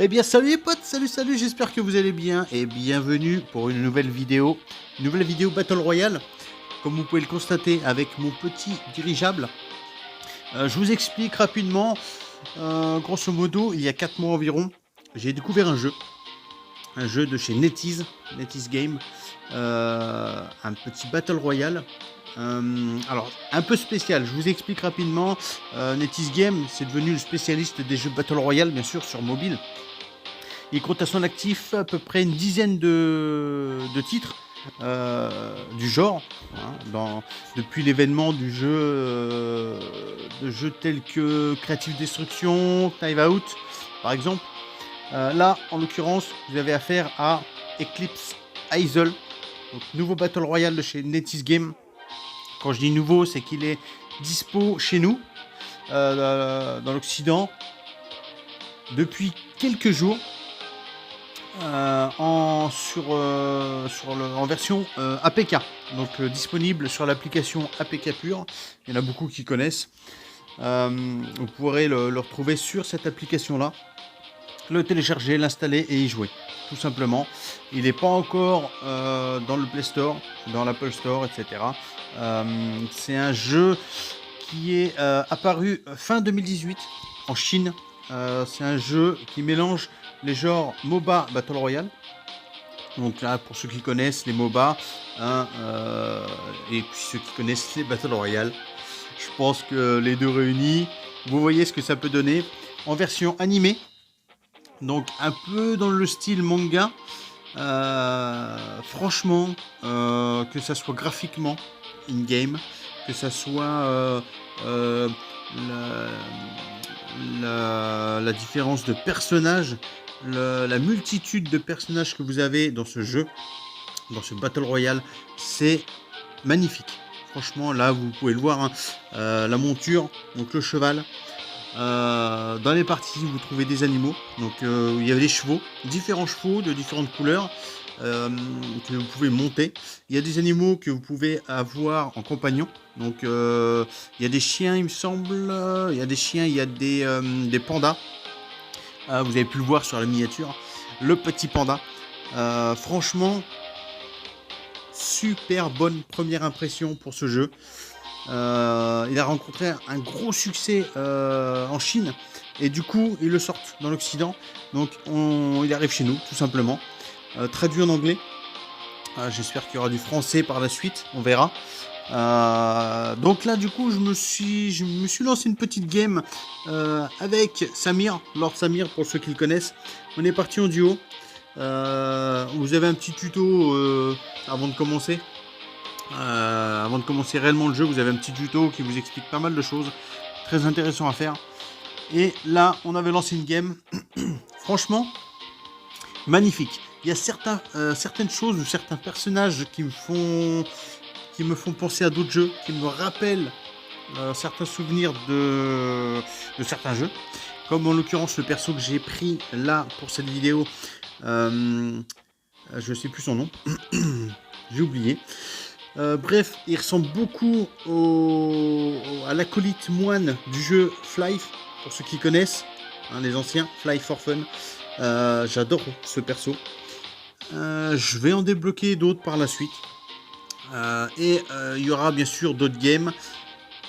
Eh bien salut les potes, salut, j'espère que vous allez bien et bienvenue pour une nouvelle vidéo Battle Royale. Comme vous pouvez le constater avec mon petit dirigeable. Je vous explique rapidement, grosso modo, il y a 4 mois environ, j'ai découvert un jeu de chez NetEase Game, un petit Battle Royale. Alors, un peu spécial, je vous explique rapidement. NetEase Game, c'est devenu le spécialiste des jeux Battle Royale, bien sûr, sur mobile. Il compte à son actif à peu près une dizaine de titres du genre, hein, depuis l'événement du jeu, de jeux tels que Creative Destruction, Knife Out, par exemple. Là, en l'occurrence, vous avez affaire à Eclipse Isle, donc nouveau Battle Royale de chez NetEase Game. Quand je dis nouveau, c'est qu'il est dispo chez nous, dans l'Occident, depuis quelques jours. En version APK, donc disponible sur l'application APK Pure. Il y en a beaucoup qui connaissent. Vous pourrez le retrouver sur cette application là, le télécharger, l'installer et y jouer tout simplement. Il n'est pas encore dans le Play Store, dans l'Apple Store, etc. C'est un jeu qui est apparu fin 2018 en Chine. C'est un jeu qui mélange les genres MOBA Battle Royale. Donc là, pour ceux qui connaissent les MOBA, et puis ceux qui connaissent les Battle Royale, je pense que les deux réunis, vous voyez ce que ça peut donner en version animée. Donc un peu dans le style manga. Franchement, que ça soit graphiquement in-game, que ça soit la différence de personnages, la multitude de personnages que vous avez dans ce jeu, dans ce Battle Royale, c'est magnifique. Franchement, là, vous pouvez le voir, hein, la monture, donc le cheval. Dans les parties, vous trouvez des animaux. Donc, il y avait des chevaux, différents chevaux de différentes couleurs que vous pouvez monter. Il y a des animaux que vous pouvez avoir en compagnon. Donc, il y a des chiens, il me semble. Il y a des chiens, il y a des pandas. Vous avez pu le voir sur la miniature, le petit panda. Franchement, super bonne première impression pour ce jeu. Il a rencontré un gros succès en Chine et du coup ils le sortent dans l'Occident. Donc il arrive chez nous tout simplement, traduit en anglais. J'espère qu'il y aura du français par la suite, on verra. Donc là du coup je me suis lancé une petite game avec Samir, Lord Samir pour ceux qui le connaissent. On est parti en duo. Vous avez un petit tuto avant de commencer. Avant de commencer réellement le jeu, vous avez un petit tuto qui vous explique pas mal de choses très intéressant à faire. Et là on avait lancé une game. Franchement magnifique. Il y a certaines choses ou certains personnages qui me font penser à d'autres jeux, qui me rappellent certains souvenirs de certains jeux, comme en l'occurrence le perso que j'ai pris là pour cette vidéo. Je sais plus son nom. J'ai oublié. Bref, il ressemble beaucoup à l'acolyte moine du jeu Fly, pour ceux qui connaissent, hein, les anciens, Fly for Fun. J'adore ce perso. Je vais en débloquer d'autres par la suite. Et il y aura bien sûr d'autres games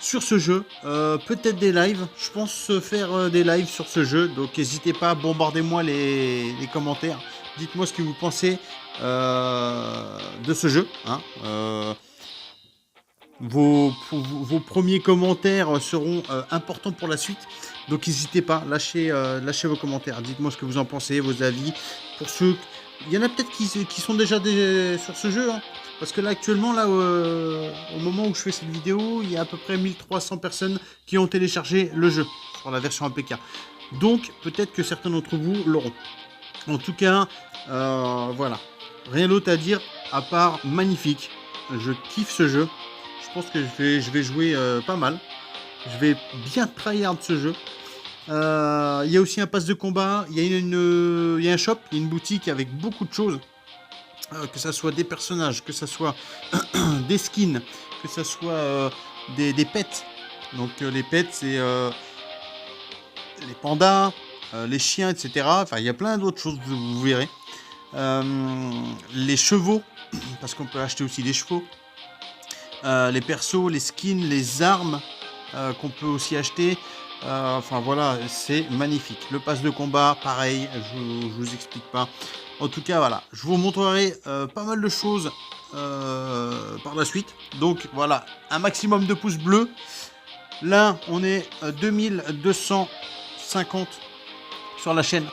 sur ce jeu, peut-être des lives. Je pense faire des lives sur ce jeu, donc n'hésitez pas, bombardez-moi les commentaires. Dites-moi ce que vous pensez de ce jeu, hein. Vos premiers commentaires seront importants pour la suite, donc n'hésitez pas, lâchez vos commentaires, dites-moi ce que vous en pensez, vos avis. Pour ceux, il y en a peut-être qui sont déjà sur ce jeu, hein, parce que là actuellement, là, au moment où je fais cette vidéo, il y a à peu près 1300 personnes qui ont téléchargé le jeu sur la version APK, donc peut-être que certains d'entre vous l'auront. En tout cas, voilà, rien d'autre à dire à part magnifique. Je kiffe ce jeu. Je pense que je vais jouer pas mal. Je vais bien tryhard ce jeu. Il y a aussi un pass de combat. Il y a un shop, il y a une boutique avec beaucoup de choses. Que ça soit des personnages, que ça soit des skins, que ça soit des pets. Donc les pets, c'est les pandas, les chiens, etc. Enfin, il y a plein d'autres choses, vous verrez. Les chevaux, parce qu'on peut acheter aussi des chevaux. Les persos, les skins, les armes qu'on peut aussi acheter. Enfin voilà, c'est magnifique. Le pass de combat, pareil, je vous explique pas. En tout cas, voilà, je vous montrerai pas mal de choses par la suite. Donc voilà, un maximum de pouces bleus. Là, on est 2250 sur la chaîne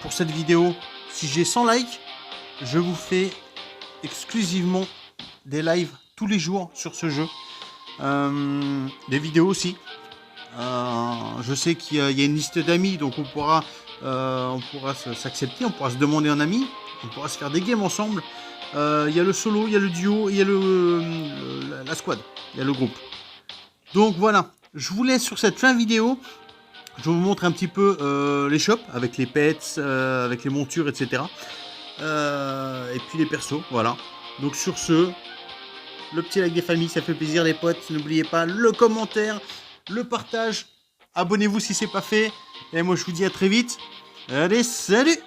pour cette vidéo. Si j'ai 100 likes, je vous fais exclusivement des lives tous les jours sur ce jeu. Des vidéos aussi. Je sais qu'il y a une liste d'amis, donc on pourra s'accepter, on pourra se demander un ami, on pourra se faire des games ensemble. Il y a le solo, il y a le duo, il y a la squad, il y a le groupe. Donc voilà, je vous laisse sur cette fin vidéo. Je vous montre un petit peu les shops avec les pets, avec les montures, etc. Et puis les persos, voilà. Donc sur ce, le petit like des familles, ça fait plaisir les potes. N'oubliez pas le commentaire, le partage. Abonnez-vous si c'est pas fait. Et moi je vous dis à très vite. Allez, salut!